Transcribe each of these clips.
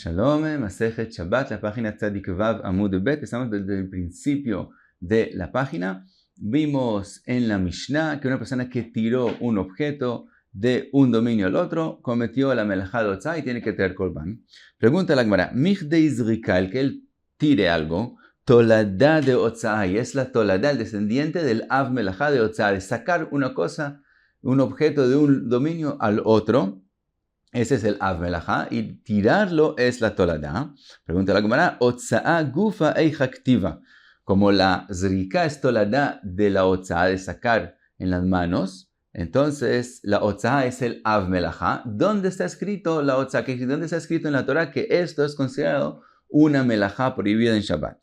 Shalom, Masejet Shabbat, la página Tzadik Vav Amud Bet. Estamos desde el principio de la página. Vimos en la Mishnah que una persona que tiró un objeto de un dominio al otro cometió la melajá de Otzá y tiene que traer Korban. Pregunta la Gemara, Mich de Izrika, el que él tire algo, Toladá de Otzá, y es la Toladá, el descendiente del Av melajá de Otzá, de sacar una cosa, un objeto de un dominio al otro. Ese es el Av melajá, y tirarlo es la Toladá. Pregunta la Gemara, Otza'a gufa eicha ktiva. Como la zrika es Toladá de la Otza'a, de sacar en las manos, entonces la Otza'a es el Av melajá. ¿Dónde está escrito la Otza'a? ¿Dónde está escrito en la Torah que esto es considerado una melajá prohibida en Shabbat?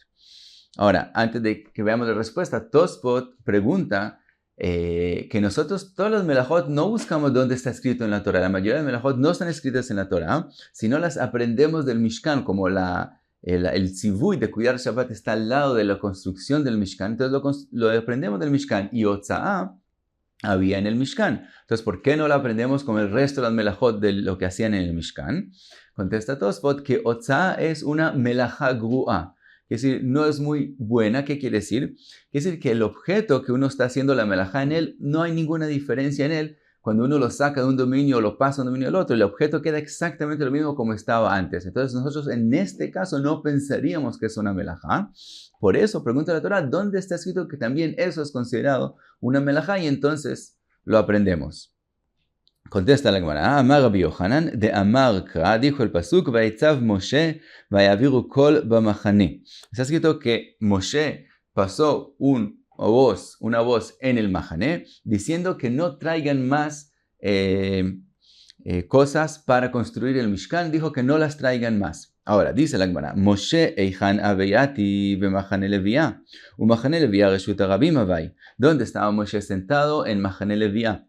Ahora, antes de que veamos la respuesta, Tospot pregunta que nosotros todos los melajot no buscamos dónde está escrito en la Torah. La mayoría de melajot no están escritas en la Torah, sino las aprendemos del Mishkan, como el tzivui de cuidar Shabbat está al lado de la construcción del Mishkan. Entonces lo aprendemos del Mishkan, y Otza'a había en el Mishkan. Entonces, ¿por qué no lo aprendemos como el resto de las melajot de lo que hacían en el Mishkan? Contesta Tospot que Otza'a es una melajá gru'a. Es decir, no es muy buena. ¿Qué quiere decir? Quiere decir que el objeto que uno está haciendo la melajá en él, no hay ninguna diferencia en él. Cuando uno lo saca de un dominio o lo pasa de un dominio al otro, el objeto queda exactamente lo mismo como estaba antes. Entonces nosotros en este caso no pensaríamos que es una melajá. Por eso pregunta la Torah, ¿dónde está escrito que también eso es considerado una melajá? Y entonces lo aprendemos. Contesta la Gemara, Amar Rabbi Yohanan, de Amar Kra, dijo el pasuk, Vayetzav Moshe, Vayaviru kol bamachane. Está escrito que Moshe pasó una voz en el Mahané, diciendo que no traigan más cosas para construir el Mishkan, dijo que no las traigan más. Ahora, dice la Gemara, Moshe eichan aveyati b'machane Leviá, u'machane Leviá reshut harabim avai. ¿Dónde estaba Moshe sentado? En Machane Leviá,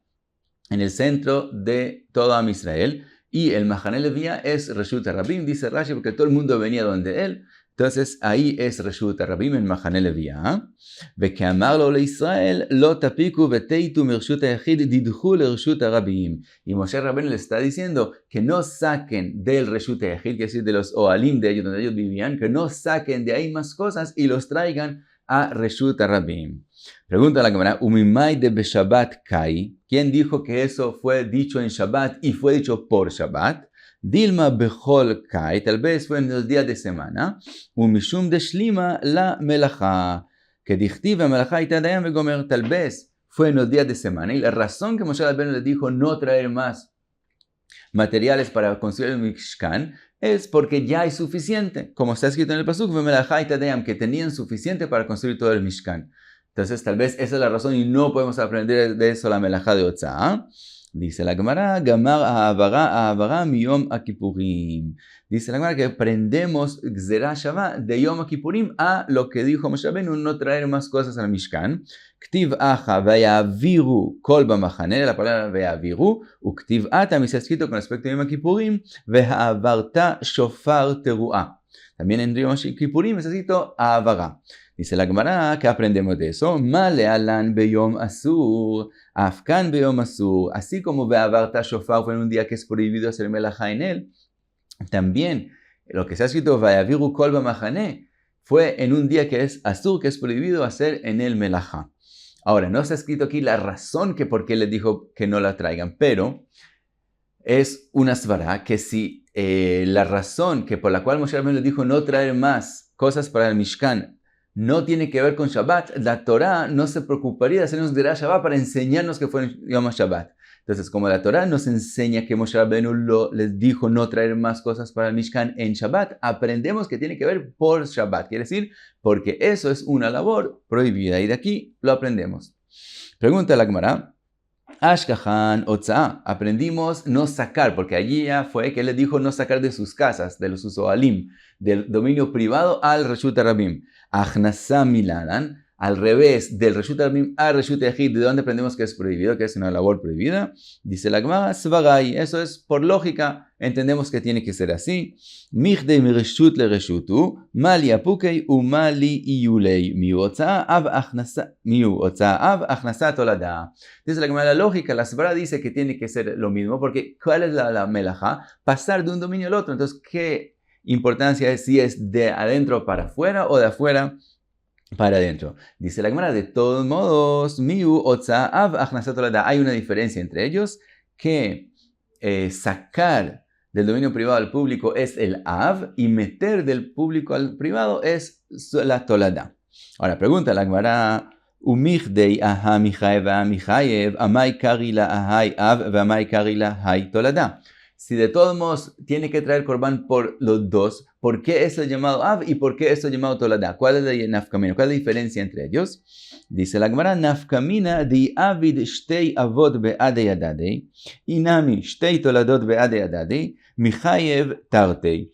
en el centro de todo Am Israel, y el Machane Leviá es Reshut HaRabim, dice Rashi, porque todo el mundo venía donde él. Entonces ahí es Reshut HaRabim en Machane Leviá. Ve que amarlo le Israel, lo tapiku veteitu mirshut hayachid didchu le Reshut HaRabim. Y Moshe Rabbeinu le está diciendo que no saquen del Reshut hayachid, que es decir, de los oalim de ellos, donde ellos vivían, que no saquen de ahí más cosas y los traigan a Reshut HaRabim. Pregunta la Gemara, Umimai de Beshabbat Kai, ¿quién dijo que eso fue dicho en Shabbat y fue dicho por Shabbat? Dilma Bechol Kai, tal vez fue en los días de semana. Umishum de Shlima la Melachá, que dichtiva Melachá y Tadayam Vegomer, tal vez fue en los días de semana. Y la razón que Moshe Rabbeinu les dijo no traer más materiales para construir el Mishkan es porque ya hay suficiente, como está escrito en el pasuk, Melachá y Tadayam, que tenían suficiente para construir todo el Mishkan. Entonces, tal vez esa es la razón y no podemos aprender de eso la melajá de Otza'a. Dice la Gemara, Gamar Ahavara miyom Akipurim. Dice la Gemara que aprendemos Gzerah Shavá de Yom Kippurim a lo que dijo Moshe Rabbeinu, no traer más cosas al Mishkan. Ktiv Acha Vayaviru Kol Bamachane, la palabra Vayaviru, Uktiv Ata, está escrito con respecto a Yom Kippurim, Vehavarta Shofar Teruah. También en Yom Kippurim está escrito Ahavara. Dice la Gemara, ¿qué aprendemos de eso? Male alan beyom asur, afkan beyom asur. Así como ve'avarta shofar fue en un día que es prohibido hacer melajá en él, también lo que se ha escrito vayaviru kol bamachane fue en un día que es asur, que es prohibido hacer en el melajá. Ahora, no se ha escrito aquí la razón que por qué les dijo que no la traigan, pero es una svara que si la razón que por la cual Moshe Rabbeinu les dijo no traer más cosas para el Mishkan no tiene que ver con Shabbat, la Torah no se preocuparía de hacernos Gzerah Shavá para enseñarnos que fue Yom Shabbat. Entonces, como la Torah nos enseña que Moshe Rabbeinu les dijo no traer más cosas para el Mishkan en Shabbat, aprendemos que tiene que ver por Shabbat. Quiere decir, porque eso es una labor prohibida. Y de aquí lo aprendemos. Pregunta la Gemara. Ashkahan Otza'a. Aprendimos no sacar, porque allí ya fue que él les dijo no sacar de sus casas, de los oalim, del dominio privado al Reshut HaRabim. Achnasa milanan, al revés, del Reshut HaRabim al Reshut HaYachid, ¿de dónde aprendemos que es prohibido, que es una labor prohibida? Dice la Gemara, Svagai, eso es por lógica, entendemos que tiene que ser así. Michdei mireshut le reshutu, mali apukei u mali iyulei, miu otza'a av achnasa tolada. Dice la Gemara, la lógica, la Svara dice que tiene que ser lo mismo, porque ¿cuál es la melajá? Pasar de un dominio al otro. Entonces, ¿qué importancia es si es de adentro para afuera o de afuera para adentro. Dice la Gemara, de todos modos, miu otza av achnasat tolada. Hay una diferencia entre ellos, que sacar del dominio privado al público es el av y meter del público al privado es la tolada. Ahora, pregunta la Gemara, umichdei aha michayev aha michayev, amai kari la ahai av, amai kari la hai tolada. Si de todos modos tiene que traer korban por los dos, ¿por qué eso es llamado av y por qué eso es llamado tolada? ¿Cuál es la nafkamina? ¿Cuál es la diferencia entre ellos? Dice la Gemara, nafkamina di avid shtei avot be'adei adadei, inami shtei toladot be'adei adadei, michayev tartei.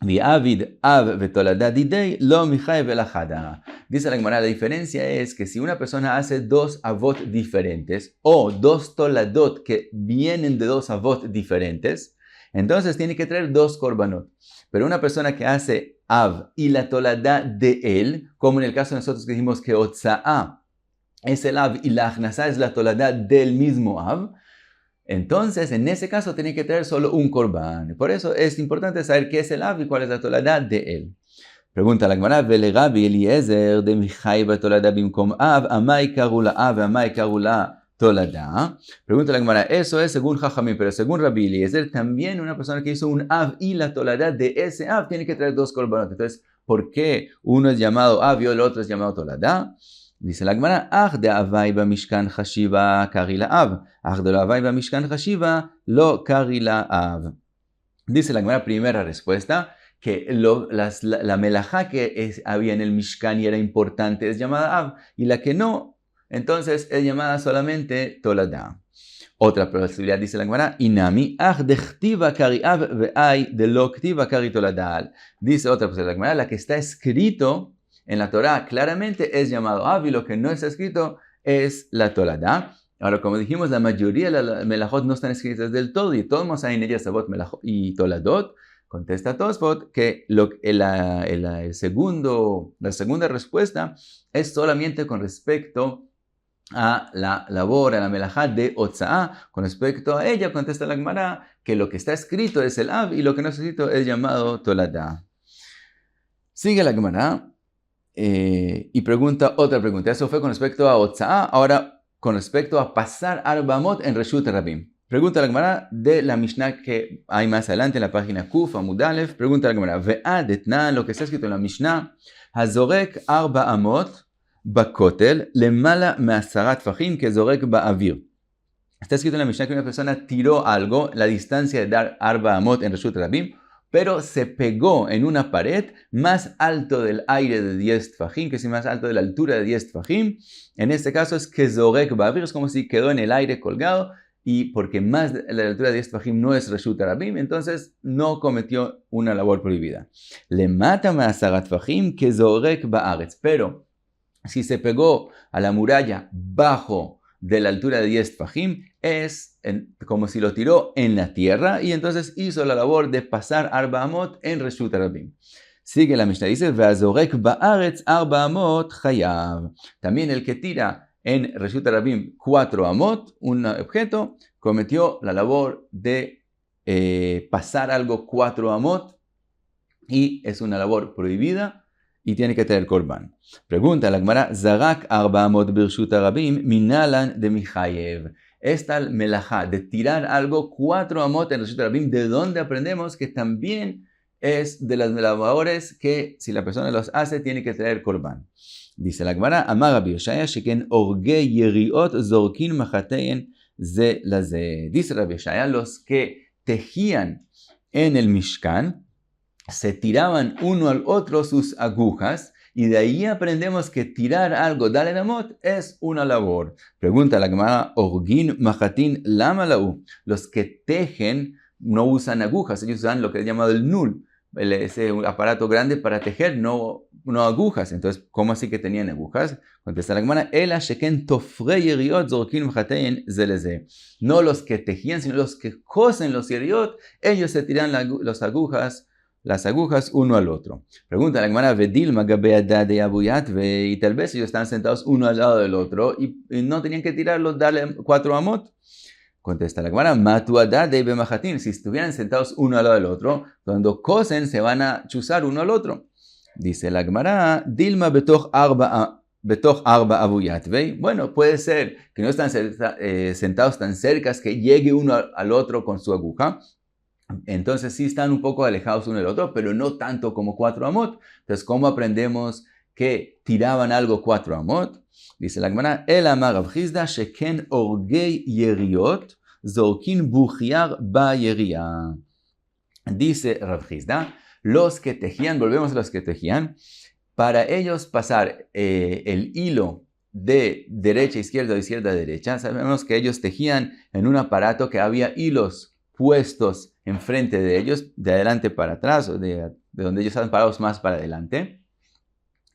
Di avid av vetolada didei, lo michayev elachada. Dice la Gemara, la diferencia es que si una persona hace dos avot diferentes o dos toladot que vienen de dos avot diferentes, entonces tiene que traer dos korbanot. Pero una persona que hace av y la tolada de él, como en el caso de nosotros que dijimos que otza'a es el av y la achnasá es la tolada del mismo av, entonces en ese caso tiene que traer solo un korban. Por eso es importante saber qué es el av y cuál es la tolada de él. Pregunta la Gemara, vele Rabbi Eliezer de Michai batolada bimkom av, amai karu la av, amai karu la tolada. Pregunta la Gemara, eso es según Jajamim, pero según Rabbi Eliezer, también una persona que hizo un av y la tolada de ese av tiene que traer dos korbanot. Entonces, ¿por qué uno es llamado av y el otro es llamado tolada? Dice la Gemara, ach de avai bamishkan chashiva kari la av, ach de avai bamishkan chashiva lo kari la av. Dice la Gemara, primera respuesta, que la melajá que había en el Mishkan y era importante es llamada av, y la que no, entonces es llamada solamente tolada. Otra posibilidad, dice la Gemara, inami ach de chtiva kari av ve'ai de lo chtiva kari tolada. Dice otra posibilidad, la Gemara, la que está escrito en la Torah claramente es llamado av y lo que no está escrito es la tolada. Ahora, como dijimos, la mayoría de las melajot no están escritas del todo y todos hay en ellas avot y toladot. Contesta Tosfot que la segunda respuesta es solamente con respecto a la labor, a la melajá de otza'a. Con respecto a ella, contesta la Gemara que lo que está escrito es el av y lo que no está escrito es llamado tolada. Sigue la Gemara y pregunta otra pregunta. Eso fue con respecto a otza'a. Ahora, con respecto a pasar arbamot en Reshut Rabim. Pregunta la Gemara de la Mishnah que hay más adelante en la página Kuf, Amud Aleph. Pregunta la Gemara, ve'ad etnan, lo que está escrito en la Mishnah, hazorek arba amot bakotel lemala me'asarat fachim kezorek ba'avir. Está escrito en la Mishnah que una persona tiró algo, la distancia de dar arba amot en Reshut Rabim, pero se pegó en una pared más alto del aire de 10 tfajim, que es más alto de la altura de 10 tfajim. En este caso es kezorek ba'avir, es como si quedó en el aire colgado. Y porque más de la altura de 10 tfajim no es Reshut Rabim, entonces no cometió una labor prohibida. Le mata me'asarat tfajim kezorek ba'aretz. Pero si se pegó a la muralla bajo de la altura de 10 tfajim, es como si lo tiró en la tierra y entonces hizo la labor de pasar arba amot en Reshut Rabim. Sigue la Mishnah, dice, ve'azorek ba'aretz arba amot chayav. También el que tira en Reshut Rabim 4 amot, un objeto, cometió la labor de pasar algo 4 amot y es una labor prohibida y tiene que tener korban. Pregunta la Gemara, zarak arba amot birshut Rabim minalan de michayev. Esta melajá de tirar algo 4 amot en Reshut Rabim, ¿de dónde aprendemos que también es de las labores que si la persona los hace tiene que tener korban? Dice la Gemara, Amar Rabbi Yoshaya, sheken orge yeriot zorkin machatein ze laze. Dice Rabbi Yoshaya, los que tejían en el Mishkan se tiraban uno al otro sus agujas y de ahí aprendemos que tirar algo, dale namot, es una labor. Pregunta la Gemara, orgin machatin lama lau. Los que tejen no usan agujas, ellos usan lo que es llamado el nul. Ese aparato grande para tejer, no agujas. Entonces, ¿cómo así que tenían agujas? Contesta la Gemara, ela sheken tofre yeriot zorkin machatein ze leze. No los que tejían, sino los que cosen los yeriot, ellos se tiran las agujas uno al otro. Pregunta la Gemara, vedil magabe adade abuyat ve, y tal vez ellos están sentados uno al lado del otro y no tenían que tirarlos, darle 4 amot. Contesta la Gemara, Matu adade bemachatin. Si estuvieran sentados uno al lado del otro, cuando cosen se van a chuzar uno al otro. Dice la Gemara, Dilma betoch arba abuyatvei. Bueno, puede ser que no están sentados tan cerca que llegue uno al otro con su aguja. Entonces sí están un poco alejados uno del otro, pero no tanto como 4 amot. Entonces, ¿cómo aprendemos que tiraban algo 4 amot? Dice la Gemara, El amar Rav Chizda sheken orgei yeriot zorkin buchiar ba yeria. Dice Rav Chizda, los que tejían, volvemos a los que tejían, para ellos pasar el hilo de derecha a izquierda o izquierda a derecha, sabemos que ellos tejían en un aparato que había hilos puestos enfrente de ellos, de adelante para atrás, o de donde ellos estaban parados más para adelante.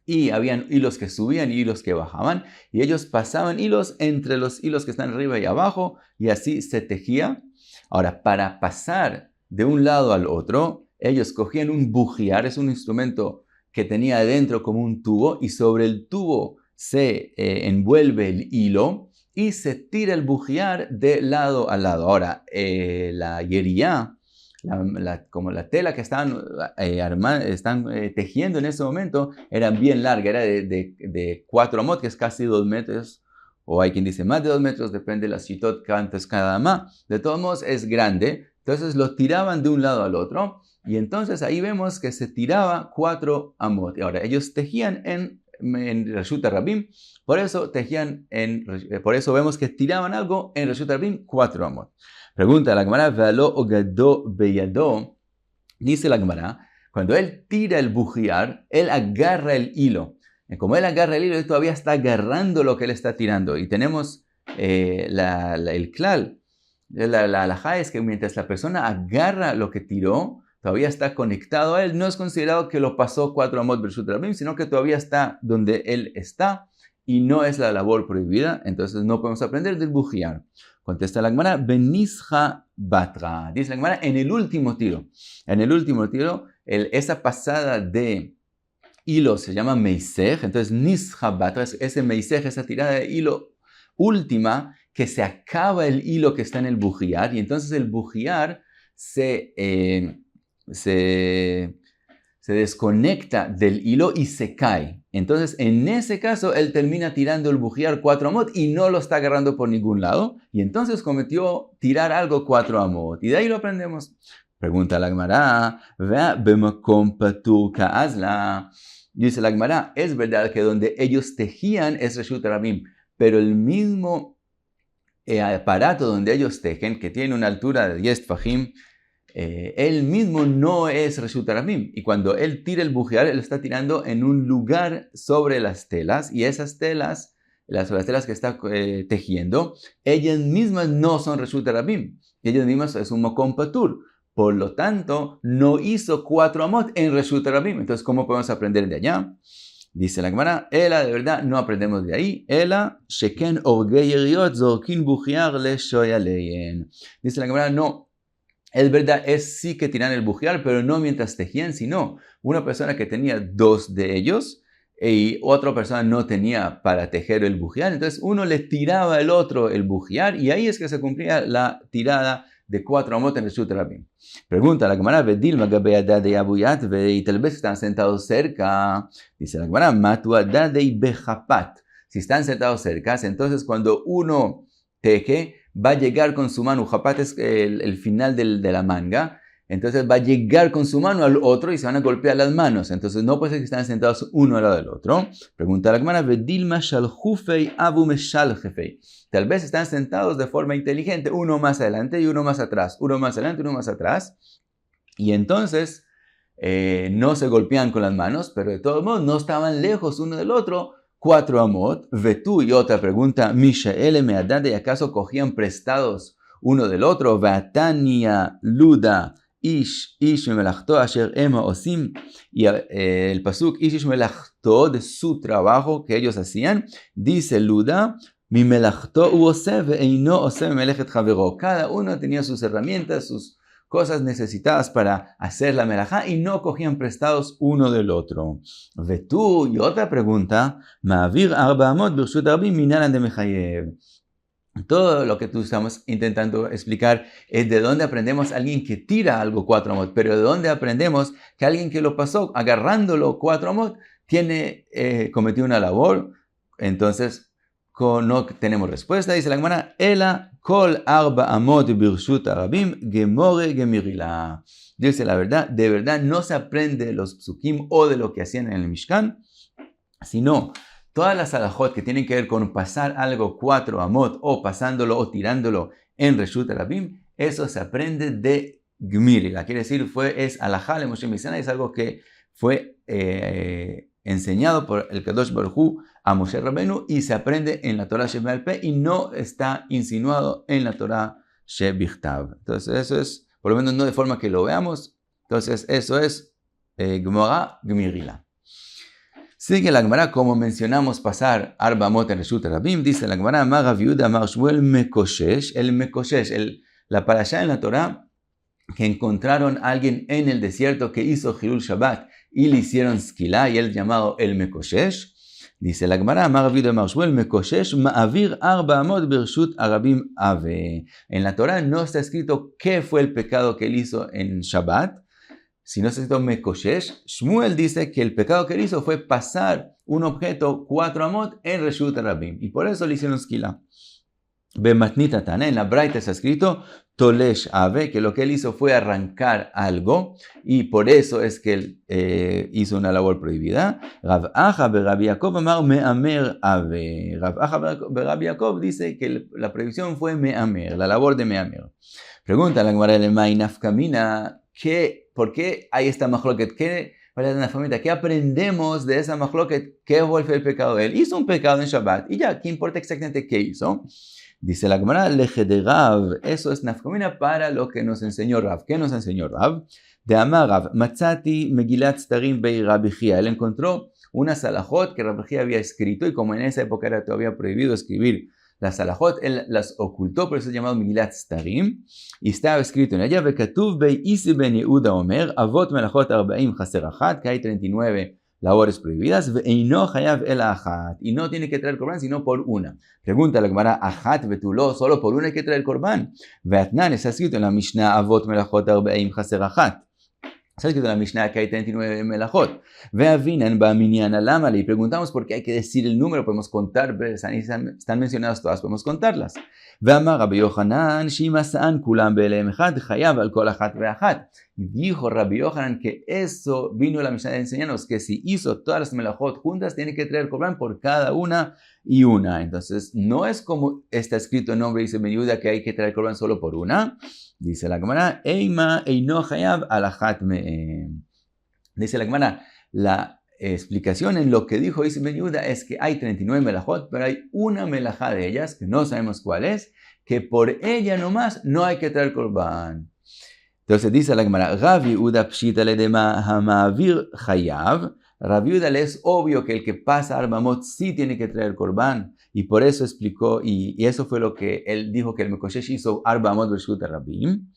Y habían hilos que subían y hilos que bajaban. Y ellos pasaban hilos entre los hilos que están arriba y abajo. Y así se tejía. Ahora, para pasar de un lado al otro, ellos cogían un bujiar. Es un instrumento que tenía adentro como un tubo. Y sobre el tubo se envuelve el hilo. Y se tira el bujiar de lado a lado. Ahora, la yería, como la tela que están tejiendo en ese momento, era bien larga, era de 4 amot, que es casi 2 metros, o hay quien dice más de 2 metros, depende de la shitot, cuánto es cada amá. De todos modos, es grande, entonces lo tiraban de un lado al otro, y entonces ahí vemos que se tiraba 4 amot. Y ahora, ellos tejían en Reshut Rabim, por eso vemos que tiraban algo en Reshut Rabim 4 amot. Pregunta la Gemara, Ve'alo ogado beyado. Dice la Gemara, cuando él tira el bujiar, él agarra el hilo. Y como él agarra el hilo, él todavía está agarrando lo que él está tirando. Y tenemos el klal, la halajá es que mientras la persona agarra lo que tiró, todavía está conectado a él, no es considerado que lo pasó 4 amot Reshut Rabim, sino que todavía está donde él está y no es la labor prohibida, entonces no podemos aprender del bujiar. Contesta la Gemara, Benisha Batra. Dice la Gemara, en el último tiro, esa pasada de hilo se llama Meisej, entonces Nisha Batra, ese Meisej, esa tirada de hilo última, que se acaba el hilo que está en el bujiar, y entonces el bujiar se desconecta del hilo y se cae. Entonces, en ese caso, él termina tirando el bujiar 4 amot y no lo está agarrando por ningún lado. Y entonces cometió tirar algo 4 amot. Y de ahí lo aprendemos. Pregunta la Gemara, dice la Gemara, es verdad que donde ellos tejían es Reshut Rabim, pero el mismo aparato donde ellos tejen, que tiene una altura de 10 tfajim, él mismo no es Reshut Rabim, y cuando él tira el bujiar, él está tirando en un lugar sobre las telas, y esas telas, las telas que está tejiendo, ellas mismas no son Reshut Rabim, ellas mismas es un mokom patur, por lo tanto, no hizo 4 amot en Reshut Rabim. Entonces, ¿cómo podemos aprender de allá? Dice la Gemara, Ela, de verdad, no aprendemos de ahí. Ela, sheken orgei yeriot zorkin bujiar le shoyaleyen. Dice la Gemara, no. Es verdad, es sí que tiran el bujiar, pero no mientras tejían, sino una persona que tenía 2 de ellos y otra persona no tenía para tejer el bujiar. Entonces uno le tiraba al otro el bujiar y ahí es que se cumplía la tirada de 4 amot en Reshut Rabim. Pregunta la Gemara, Vedilma gabe adadei abuyatvei, y tal vez están sentados cerca. Dice la Gemara, Matu adadei bechapat. Si están sentados cerca, entonces cuando uno teje, va a llegar con su mano, japat es el final de la manga, entonces va a llegar con su mano al otro y se van a golpear las manos. Entonces no puede ser que estén sentados uno al lado del otro. Pregunta la Gemara, Vedilma shalhufei abu meshalhefei. Tal vez están sentados de forma inteligente, uno más adelante y uno más atrás, uno más adelante y uno más atrás. Y entonces no se golpean con las manos, pero de todos modos no estaban lejos uno del otro. 4 amot, vetú. Y otra pregunta, Mishael meadade, ¿acaso cogían prestados uno del otro? Vatania luda ish melachto asher ema osim. Y el pasuk ish melachto, de su trabajo que ellos hacían, dice luda, mi melachto uose ve'eino ose melechet javero. Cada uno tenía sus herramientas, sus cosas necesitadas para hacer la melajá y no cogían prestados uno del otro. Vetú. Y otra pregunta, Ma'avir arba amot b'reshut rabim minalan de mechayev. Todo lo que tú estamos intentando explicar es de dónde aprendemos a alguien que tira algo 4 amot, pero de dónde aprendemos que alguien que lo pasó agarrándolo 4 amot cometió una labor. Entonces no tenemos respuesta. Dice la Gemara, Ela kol arba amot birshut arabim gemore gemirila. Dice la verdad, de verdad no se aprende de los psukim o de lo que hacían en el Mishkan, sino todas las halajot que tienen que ver con pasar algo 4 amot o pasándolo o tirándolo en Reshut Rabim, eso se aprende de Gmirila. Quiere decir, es halajá le Moshe Misana, es algo que fue enseñado por el Kadosh Baruj Hu a Moshe Rabenu y se aprende en la Torah Shebe'al Peh y no está insinuado en la Torah Shebichtav. Entonces eso es, por lo menos no de forma que lo veamos, entonces eso es Gemara Gmirila. Sigue la Gemara, como mencionamos pasar Arba Amot en Reshut Rabim, dice la Gemara, Amar Rav Yehuda Amar Shmuel Mekoshesh, la parashá en la Torah, que encontraron a alguien en el desierto que hizo Hilul Shabbat y le hicieron skilá, y él llamado el Mekoshesh. Dice la Gemara, Amar Rav Yehuda Amar Shmuel Mekoshesh Ma'avir Arba Amot Bershut Arabim Ave. En la Torah no está escrito qué fue el pecado que él hizo en Shabbat. Si no está escrito Mekoshesh, Shmuel dice que el pecado que él hizo fue pasar un objeto 4 amot en Reshut Rabim. Y por eso le hicieron skila. Bematnita Tana, en la Braita está escrito Tolesh Ave, que lo que él hizo fue arrancar algo. Y por eso es que él hizo una labor prohibida. Rav Acha Berabbi Yaakov amar Me'amer Ave. Rav Acha Berabbi Yaakov dice que la prohibición fue Me'amer, la labor de Me'amer. Pregunta la Gemara Lemay Nafkamina, ¿por qué hay esta machloket? ¿Qué aprendemos de esa machloket? ¿Qué fue el pecado de él? Hizo un pecado en Shabbat y ya, ¿qué importa exactamente qué hizo? Dice la Gemara, Leje de Rav, eso es nafkamina para lo que nos enseñó Rav. ¿Qué nos enseñó Rav? De Amar Rav, Matzati Megilat Starim Bei Rabbi Chia. Él encontró una salahot que Rabbi Chia había escrito y como en esa época era todavía prohibido escribir las salahot, él las ocultó, por eso es llamado Megilat Starim, y estaba escrito en ella, Vekatuv Bei Isi Ben Yehuda Omer, Avot Melachot Arbaim Chaser Achat, que hay 39 labores prohibidas, Ve'ino Chayav El Achat, y no tiene que traer korban sino por una. Pregunta la Gemara, Achat Betulo, solo por una hay que traer korban. Ve'atnan, está escrito en la Mishnah, Avot Melachot Arbaim Chaser Achat. Está escrito en la Mishnah que hay 39 melajot. Ve'avinan ba'minyan alama, y preguntamos por qué hay que decir el número, podemos contar, están mencionadas todas, podemos contarlas. Ve'amar Rabbi Yochanan, shima sa'an kulam be'elem echad, chayav al kol achat ve'achat. Y dijo Rabbi Yochanan que eso vino la Mishnah de enseñarnos, que si hizo todas las melajot juntas, tiene que traer korban por cada una y una. Entonces, no es como está escrito en nombre, dice Ben Yehuda, que hay que traer korban solo por una. Dice la Gemara, Eima eino chayav alachat me'em. Dice la Gemara, la explicación en lo que dijo Ben Yehuda es que hay 39 melajot, pero hay una melajá de ellas, que no sabemos cuál es, que por ella nomás no hay que traer korban. Entonces dice la Gemara, Rav Yehuda pshita ledema hamavir chayav. Rav Yehuda le es obvio que el que pasa Arba Amot sí tiene que traer korban. Y por eso explicó, y eso fue lo que él dijo que el Mekoshesh hizo Arba Amot Bershut Rabim.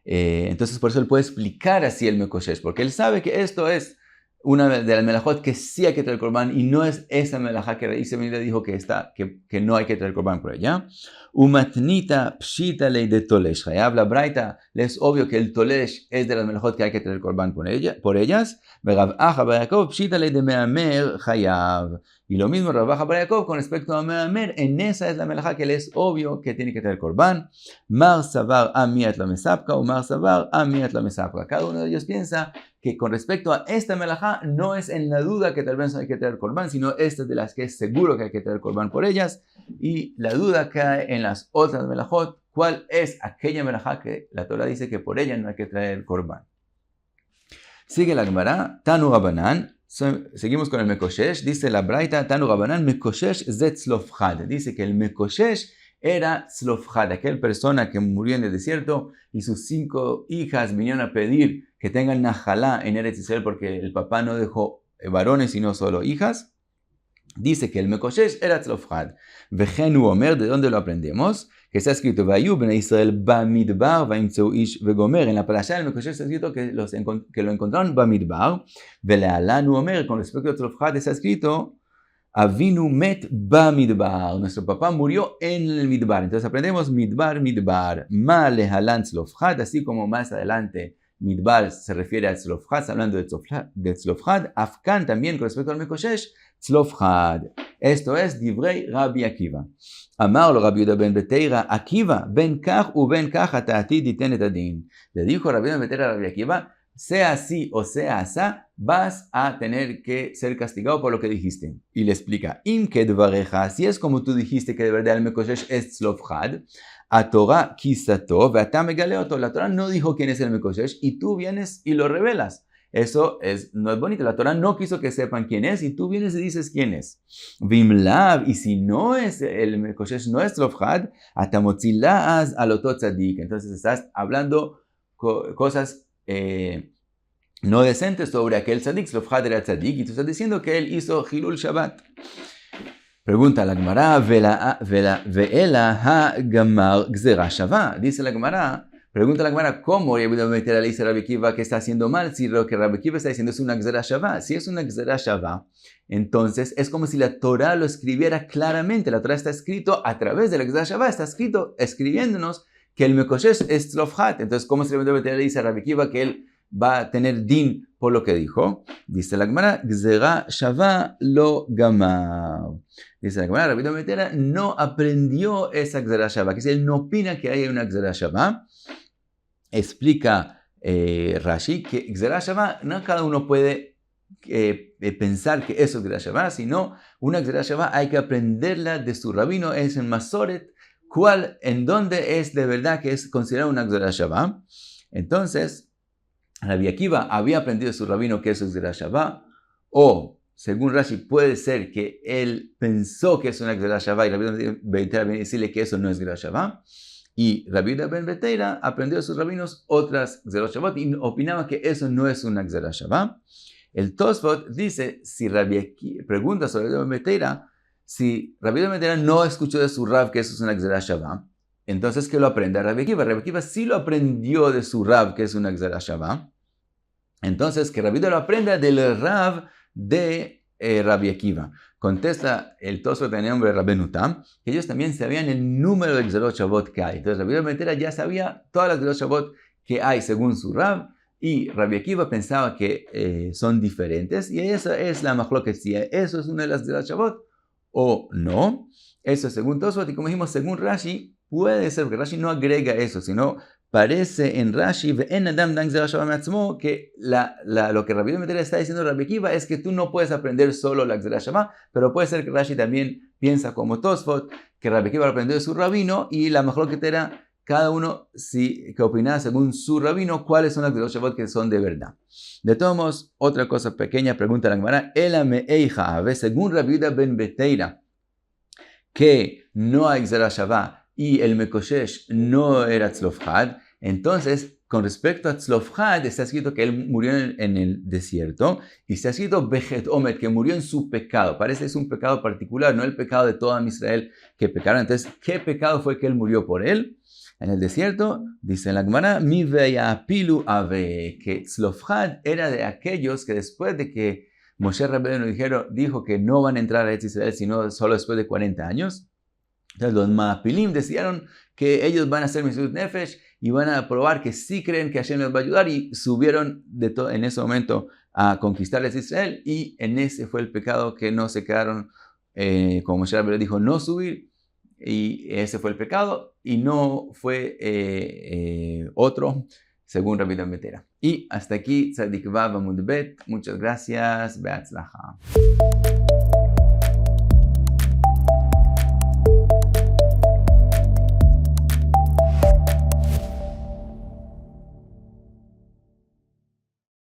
Entonces por eso él puede explicar así el Mekoshesh, porque él sabe que esto es una de las melajot que sí hay que traer korban y no es esa melajá que Rav Yehuda dijo que no hay que traer korban por ella. Umatnita pshita lei de tolesh chayav. La Braita le es obvio que el tolesh es de las melajot que hay que traer korban por ellas. Rav Acha bar Yaakov pshita lei de me'amer chayav. Y lo mismo Rav Acha bar Yaakov con respecto a me'amer, en esa es la melajá que le es obvio que tiene que traer korban. Mar savar amiat la mesapka o mar savar amiat la mesapka. Cada uno de ellos piensa que con respecto a esta melajá no es en la duda que tal vez no hay que traer korban, sino esta es de las que es seguro que hay que traer korban por ellas. Y la duda cae en las otras melajot, cuál es aquella melajá que la Torah dice que por ella no hay que traer korban. Sigue la Gemara, Tanu Rabanan, seguimos con el Mekoshesh, dice la Braita, Tanu Rabanan, Mekoshesh zet tzlofchad, dice que el Mekoshesh era tzlofchad, aquella persona que murió en el desierto y sus 5 hijas vinieron a pedir que tengan najalá en Eretz Israel porque el papá no dejó varones sino solo hijas. Dice que el Mekoshesh era tzlofchad. Vejenu Omer, ¿de dónde lo aprendemos? Que está escrito, Vayu bnei Israel bamidbar vaimtzeu ish vegomer. En la parashá del Mekoshesh está escrito que lo encontraron bamidbar. Velealanu Omer, con respecto a tzlofchad está escrito, Avinu met ba midbar. Nuestro papá murió en el midbar. Entonces aprendemos midbar, midbar. Ma lehalan tzlofchad, así como más adelante midbar se refiere a tzlofchad, hablando de tzlofchad. Afkan también con respecto al mekoshesh, tzlofchad. Esto es divrei Rabbi Akiva. Amar lo Rabbi Yehuda ben Beteira, Akiva, ben kach u ben kach ata atid iten et adin. Le dijo Rabbi Yehuda ben Beteira a Rabbi Akiva, sea así o sea asá, vas a tener que ser castigado por lo que dijiste. Y le explica, Im kedvareja, si es como tú dijiste que de verdad el mekoshesh es tzlofchad, a Torah kisato, ve'ata megaleoto. La Torah no dijo quién es el mekoshesh y tú vienes y lo revelas. Eso no es bonito. La Torah no quiso que sepan quién es y tú vienes y dices quién es. Vimlav, y si no es el mekoshesh, no es tzlofchad, atamotzilaaz alotot tzadik. Entonces estás hablando cosas no decentes sobre aquel tzadik. Tzlofchad era tzadik y tú estás diciendo que él hizo Hilul Shabbat. Pregunta la Gemara, ve'ela ha-gamar gzera shava. Dice la Gemara, pregunta la Gemara, ¿cómo Rabbi Yehuda ben Beteira le dice a Rabbi Akiva que está haciendo mal si lo que Rabbi Akiva está diciendo es una gzera shava? Si es una gzera shava, entonces es como si la Torah lo escribiera claramente. La Torah está escrito a través de la gzera shava, está escrito escribiéndonos que el mekoshesh es tzlofchad. Entonces, ¿cómo si Rabbi Yehuda ben Beteira le dice a Rabbi Akiva que él va a tener din por lo que dijo? Dice la Gemara, gzera shava lo gamar. Dice la Gemara, Rabbi Yehuda ben Beteira no aprendió esa gzera shava, que si él no opina que haya una gzera shava. Explica Rashi que gzera shava no cada uno puede pensar que eso es gzera shava, sino una gzera shava hay que aprenderla de su rabino, es en Masoret, en donde es de verdad que es considerado una gzera shava. Entonces, Rabbi Akiva había aprendido de su rabino que eso es gzera shava, o según Rashi puede ser que él pensó que es una gzera shava y Rabbi Yehuda ben Beteira viene a decirle que eso no es gzera shava. Y Rabbi Yehuda ben Beteira aprendió de sus rabinos otras gzerot shavot y opinaba que eso no es una gzera shava. El Tosfot dice, pregunta sobre Rabbi Yehuda ben Beteira, si Rabbi Yehuda ben Beteira no escuchó de su Rav que eso es una gzera shava, entonces que lo aprenda Rabbi Akiva. Rabbi Akiva sí lo aprendió de su Rav que es una gzera shava. Entonces que Rabbi Yehuda lo aprenda del Rav de Rabbi Akiva. Contesta el Tosfot en el nombre de Rabbeinu Tam, que ellos también sabían el número de gzerot shavot que hay. Entonces Rabbi Yehuda ben Beteira ya sabía todas las gzerot shavot que hay según su Rav, y Rabbi Akiva pensaba que son diferentes, y esa es la machloket, si eso es una de las gzerot shavot o no. Eso es según Tosfot, y como dijimos, según Rashi, puede ser, porque Rashi no agrega eso, sino parece en Rashi que lo que Rabbi Yehuda ben Beteira está diciendo Rabbi Akiva es que tú no puedes aprender solo la gzera shava, pero puede ser que Rashi también piensa como Tosfot, que Rabbi Akiva lo aprendió de su rabino y la mejor que era cada uno que opinaba según su rabino cuáles son las gzerot shavot que son de verdad. De todos modos, otra cosa pequeña, pregunta la Gemara, Elame Eija, según Rabbi Yehuda ben Beteira, que no hay gzera shava y el mekoshesh no era tzlofchad, entonces, con respecto a tzlofchad, está escrito que él murió en el desierto, y está escrito bechet omet, que murió en su pecado. Parece que es un pecado particular, no el pecado de todo Israel que pecaron. Entonces, ¿qué pecado fue que él murió por él? En el desierto, dice la Gemara, mi veyapilu ave, que tzlofchad era de aquellos que después de que Moshe Rabbeinu dijo que no van a entrar a Israel sino solo después de 40 años, entonces los Maapilim decidieron que ellos van a hacer Mesirut Nefesh y van a probar que sí creen que Hashem les va a ayudar, y subieron en ese momento a conquistarles Israel, y en ese fue el pecado que no se quedaron, como Moshe Rabbeinu dijo, no subir, y ese fue el pecado y no fue otro, según Rabbi Yehuda ben Beteira. Y hasta aquí, Tzadik Vav Amud Bet. Muchas gracias. Beatzlacha.